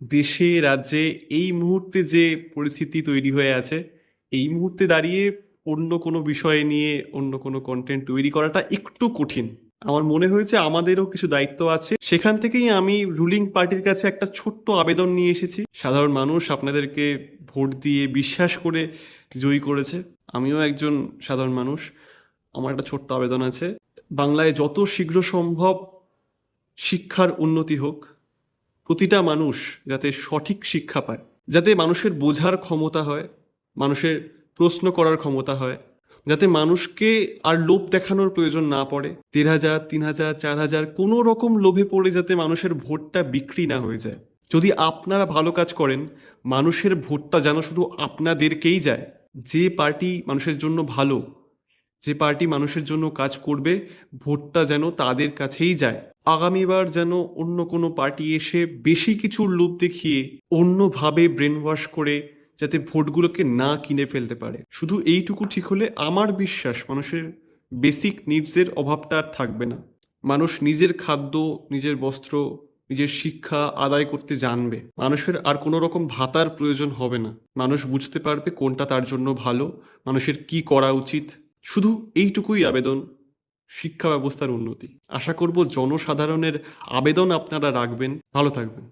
দেশে রাজ্যে এই মুহূর্তে যে পরিস্থিতি তৈরি হয়ে আছে, এই মুহূর্তে দাঁড়িয়ে অন্য কোনো বিষয় নিয়ে অন্য কোনো কন্টেন্ট তৈরি করাটা একটু কঠিন। আমার মনে হয়েছে আমাদেরও কিছু দায়িত্ব আছে। সেখান থেকেই আমি রুলিং পার্টির কাছে একটা ছোট্ট আবেদন নিয়ে এসেছি। সাধারণ মানুষ আপনাদেরকে ভোট দিয়ে বিশ্বাস করে জয়ী করেছে। আমিও একজন সাধারণ মানুষ। আমার একটা ছোট্ট আবেদন আছে। বাংলায় যত শীঘ্র সম্ভব শিক্ষার উন্নতি হোক, প্রতিটা মানুষ যাতে সঠিক শিক্ষা পায়, যাতে মানুষের বোঝার ক্ষমতা হয়, মানুষের প্রশ্ন করার ক্ষমতা হয়, যাতে মানুষকে আর লোভ দেখানোর প্রয়োজন না পড়ে। ১,৫০০, ৩,০০০, ৪,০০০ কোনো রকম লোভে পড়ে যাতে মানুষের ভোটটা বিক্রি না হয়ে যায়। যদি আপনারা ভালো কাজ করেন, মানুষের ভোটটা যেন শুধু আপনাদেরকেই যায়। যে পার্টি মানুষের জন্য ভালো, যে পার্টি মানুষের জন্য কাজ করবে, ভোটটা যেন তাদের কাছেই যায়। আগামীবার যেন অন্য কোনো পার্টি এসে বেশি কিছুর লোভ দেখিয়ে অন্যভাবে ব্রেন ওয়াশ করে যাতে ভোটগুলোকে না কিনে ফেলতে পারে। শুধু এইটুকু ঠিক হলে আমার বিশ্বাস মানুষের বেসিক নিডসের অভাবটা আর থাকবে না। মানুষ নিজের খাদ্য, নিজের বস্ত্র, নিজের শিক্ষা আদায় করতে জানবে। মানুষের আর কোনো রকম ভাতার প্রয়োজন হবে না। মানুষ বুঝতে পারবে কোনটা তার জন্য ভালো, মানুষের কি করা উচিত। শুধু এইটুকুই আবেদন, শিক্ষা ব্যবস্থার উন্নতি। আশা করব জনসাধারণের আবেদন আপনারা রাখবেন। ভালো থাকবেন।